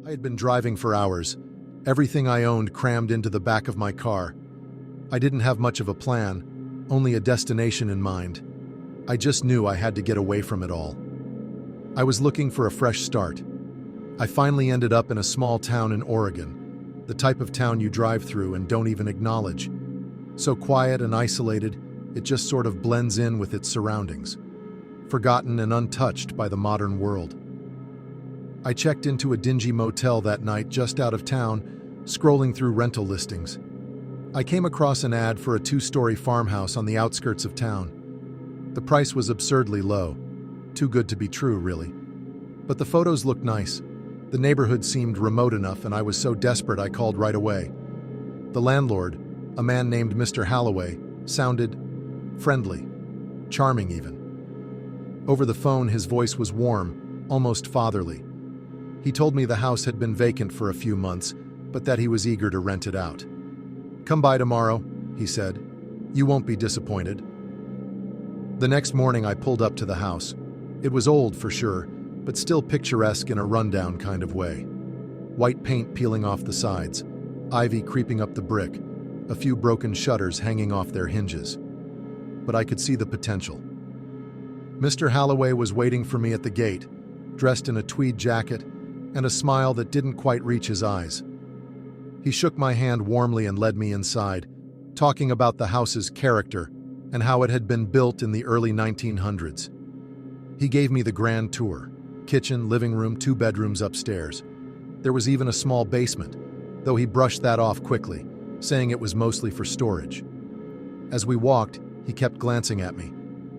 I had been driving for hours, everything I owned crammed into the back of my car. I didn't have much of a plan, only a destination in mind. I just knew I had to get away from it all. I was looking for a fresh start. I finally ended up in a small town in Oregon, the type of town you drive through and don't even acknowledge. So quiet and isolated, it just sort of blends in with its surroundings, forgotten and untouched by the modern world. I checked into a dingy motel that night just out of town, scrolling through rental listings. I came across an ad for a 2-story farmhouse on the outskirts of town. The price was absurdly low, too good to be true, really. But the photos looked nice. The neighborhood seemed remote enough, and I was so desperate I called right away. The landlord, a man named Mr. Holloway, sounded friendly, charming even. Over the phone, his voice was warm, almost fatherly. He told me the house had been vacant for a few months, but that he was eager to rent it out. "Come by tomorrow," he said. "You won't be disappointed." The next morning I pulled up to the house. It was old for sure, but still picturesque in a rundown kind of way. White paint peeling off the sides, ivy creeping up the brick, a few broken shutters hanging off their hinges. But I could see the potential. Mr. Holloway was waiting for me at the gate, dressed in a tweed jacket and a smile that didn't quite reach his eyes. He shook my hand warmly and led me inside, talking about the house's character and how it had been built in the early 1900s. He gave me the grand tour: kitchen, living room, 2 bedrooms upstairs. There was even a small basement, though he brushed that off quickly, saying it was mostly for storage. As we walked, he kept glancing at me,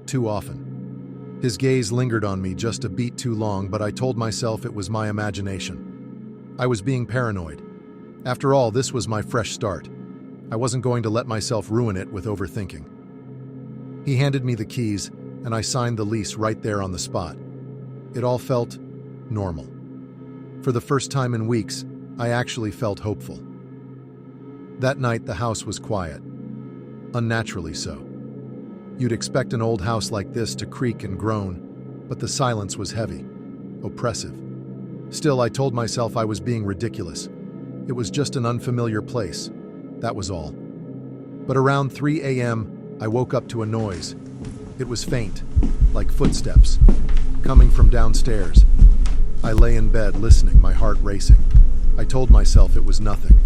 too often. His gaze lingered on me just a beat too long, but I told myself it was my imagination. I was being paranoid. After all, this was my fresh start. I wasn't going to let myself ruin it with overthinking. He handed me the keys, and I signed the lease right there on the spot. It all felt normal. For the first time in weeks, I actually felt hopeful. That night, the house was quiet. Unnaturally so. You'd expect an old house like this to creak and groan, but the silence was heavy, oppressive. Still, I told myself I was being ridiculous. It was just an unfamiliar place, that was all. But around 3 a.m., I woke up to a noise. It was faint, like footsteps, coming from downstairs. I lay in bed listening, my heart racing. I told myself it was nothing.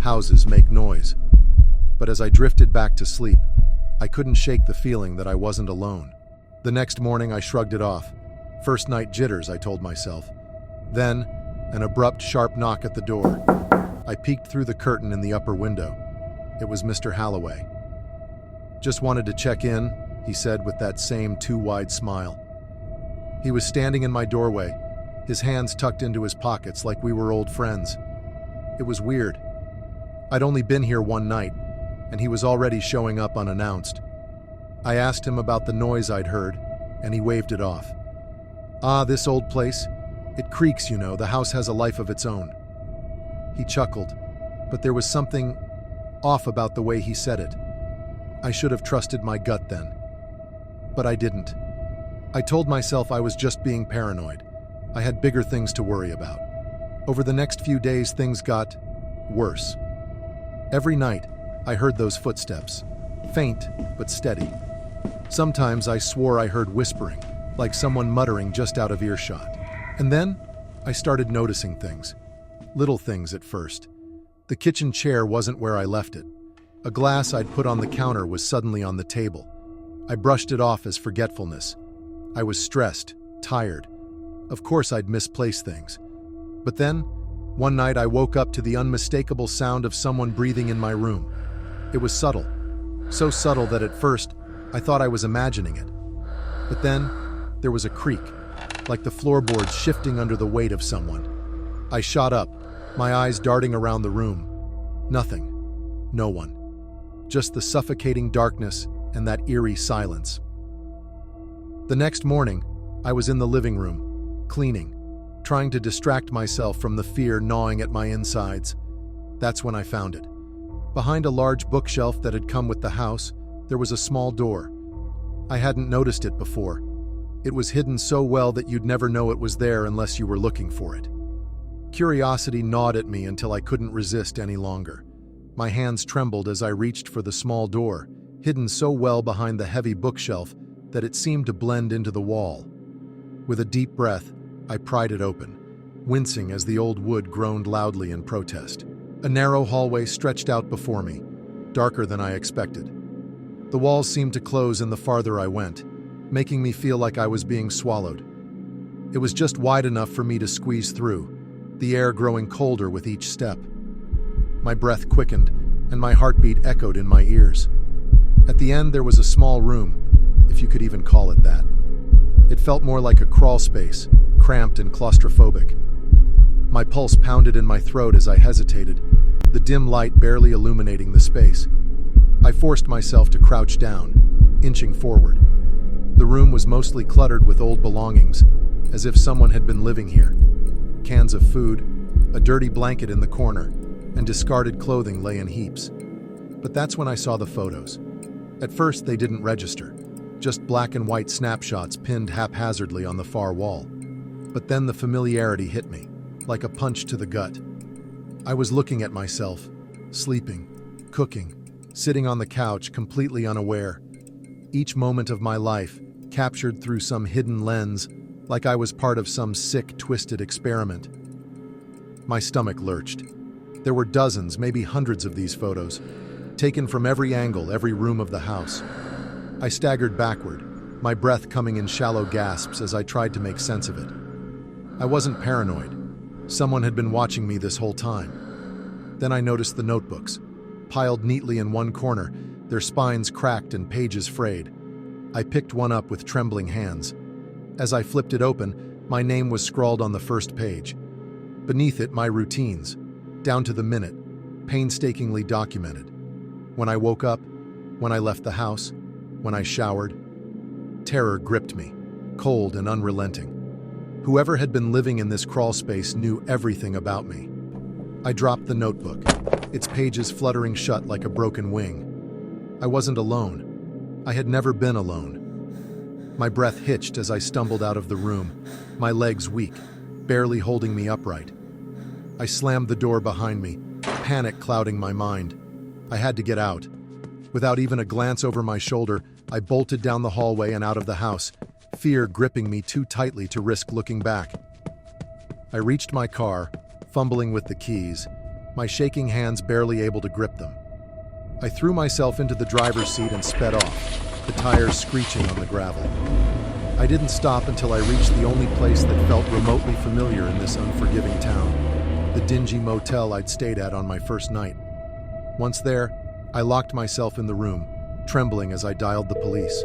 Houses make noise. But as I drifted back to sleep, I couldn't shake the feeling that I wasn't alone. The next morning, I shrugged it off. First night jitters, I told myself. Then, an abrupt, sharp knock at the door. I peeked through the curtain in the upper window. It was Mr. Holloway. "Just wanted to check in," he said with that same too-wide smile. He was standing in my doorway, his hands tucked into his pockets like we were old friends. It was weird. I'd only been here one night, and he was already showing up unannounced. I asked him about the noise I'd heard, and he waved it off. "Ah, this old place. It creaks, you know, the house has a life of its own." He chuckled, but there was something off about the way he said it. I should have trusted my gut then. But I didn't. I told myself I was just being paranoid. I had bigger things to worry about. Over the next few days, things got worse. Every night, I heard those footsteps, faint but steady. Sometimes I swore I heard whispering, like someone muttering just out of earshot. And then, I started noticing things. Little things at first. The kitchen chair wasn't where I left it. A glass I'd put on the counter was suddenly on the table. I brushed it off as forgetfulness. I was stressed, tired. Of course I'd misplaced things. But then, one night I woke up to the unmistakable sound of someone breathing in my room. It was subtle. So subtle that at first, I thought I was imagining it. But then, there was a creak, like the floorboards shifting under the weight of someone. I shot up, my eyes darting around the room. Nothing. No one. Just the suffocating darkness and that eerie silence. The next morning, I was in the living room, cleaning, trying to distract myself from the fear gnawing at my insides. That's when I found it. Behind a large bookshelf that had come with the house, there was a small door. I hadn't noticed it before. It was hidden so well that you'd never know it was there unless you were looking for it. Curiosity gnawed at me until I couldn't resist any longer. My hands trembled as I reached for the small door, hidden so well behind the heavy bookshelf that it seemed to blend into the wall. With a deep breath, I pried it open, wincing as the old wood groaned loudly in protest. A narrow hallway stretched out before me, darker than I expected. The walls seemed to close in the farther I went, making me feel like I was being swallowed. It was just wide enough for me to squeeze through, the air growing colder with each step. My breath quickened, and my heartbeat echoed in my ears. At the end, there was a small room, if you could even call it that. It felt more like a crawl space, cramped and claustrophobic. My pulse pounded in my throat as I hesitated, the dim light barely illuminating the space. I forced myself to crouch down, inching forward. The room was mostly cluttered with old belongings, as if someone had been living here. Cans of food, a dirty blanket in the corner, and discarded clothing lay in heaps. But that's when I saw the photos. At first, they didn't register, just black and white snapshots pinned haphazardly on the far wall. But then the familiarity hit me, like a punch to the gut. I was looking at myself, sleeping, cooking, sitting on the couch completely unaware. Each moment of my life, captured through some hidden lens, like I was part of some sick, twisted experiment. My stomach lurched. There were dozens, maybe hundreds of these photos, taken from every angle, every room of the house. I staggered backward, my breath coming in shallow gasps as I tried to make sense of it. I wasn't paranoid. Someone had been watching me this whole time. Then I noticed the notebooks, piled neatly in one corner, their spines cracked and pages frayed. I picked one up with trembling hands. As I flipped it open, my name was scrawled on the first page. Beneath it, my routines, down to the minute, painstakingly documented. When I woke up, when I left the house, when I showered. Terror gripped me, cold and unrelenting. Whoever had been living in this crawl space knew everything about me. I dropped the notebook, its pages fluttering shut like a broken wing. I wasn't alone. I had never been alone. My breath hitched as I stumbled out of the room, my legs weak, barely holding me upright. I slammed the door behind me, panic clouding my mind. I had to get out. Without even a glance over my shoulder, I bolted down the hallway and out of the house, fear gripping me too tightly to risk looking back. I reached my car, fumbling with the keys, my shaking hands barely able to grip them. I threw myself into the driver's seat and sped off, the tires screeching on the gravel. I didn't stop until I reached the only place that felt remotely familiar in this unforgiving town, the dingy motel I'd stayed at on my first night. Once there, I locked myself in the room, trembling as I dialed the police.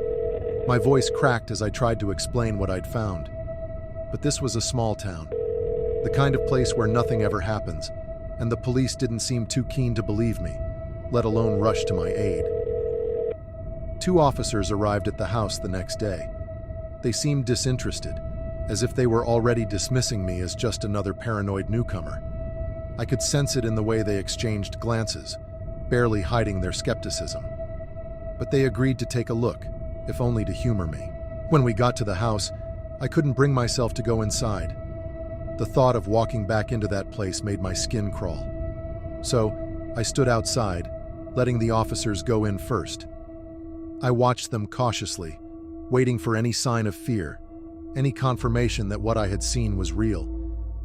My voice cracked as I tried to explain what I'd found. But this was a small town, the kind of place where nothing ever happens, and the police didn't seem too keen to believe me, let alone rush to my aid. 2 officers arrived at the house the next day. They seemed disinterested, as if they were already dismissing me as just another paranoid newcomer. I could sense it in the way they exchanged glances, barely hiding their skepticism. But they agreed to take a look, if only to humor me. When we got to the house, I couldn't bring myself to go inside. The thought of walking back into that place made my skin crawl. So, I stood outside, letting the officers go in first. I watched them cautiously, waiting for any sign of fear, any confirmation that what I had seen was real,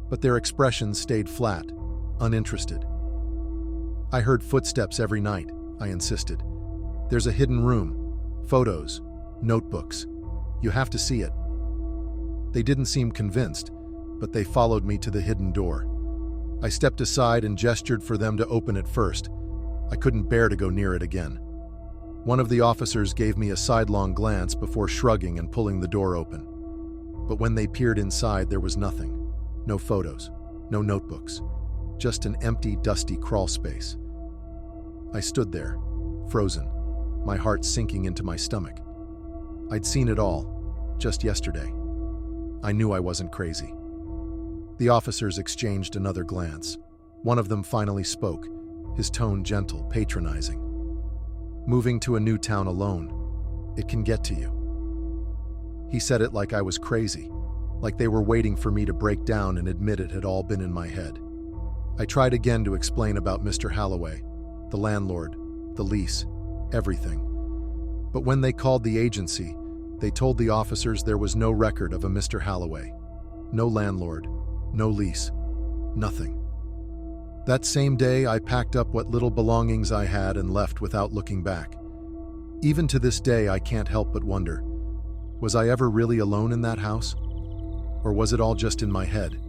but their expressions stayed flat, uninterested. I heard footsteps every night, I insisted. There's a hidden room, photos, notebooks. You have to see it. They didn't seem convinced, but they followed me to the hidden door. I stepped aside and gestured for them to open it first. I couldn't bear to go near it again. One of the officers gave me a sidelong glance before shrugging and pulling the door open. But when they peered inside, there was nothing. No photos, no notebooks, just an empty, dusty crawl space. I stood there, frozen, my heart sinking into my stomach. I'd seen it all, just yesterday. I knew I wasn't crazy. The officers exchanged another glance. One of them finally spoke, his tone gentle, patronizing. Moving to a new town alone, it can get to you. He said it like I was crazy, like they were waiting for me to break down and admit it had all been in my head. I tried again to explain about Mr. Holloway, the landlord, the lease, everything. But when they called the agency, they told the officers there was no record of a Mr. Holloway. No landlord, no lease, nothing. That same day, I packed up what little belongings I had and left without looking back. Even to this day, I can't help but wonder, was I ever really alone in that house? Or was it all just in my head?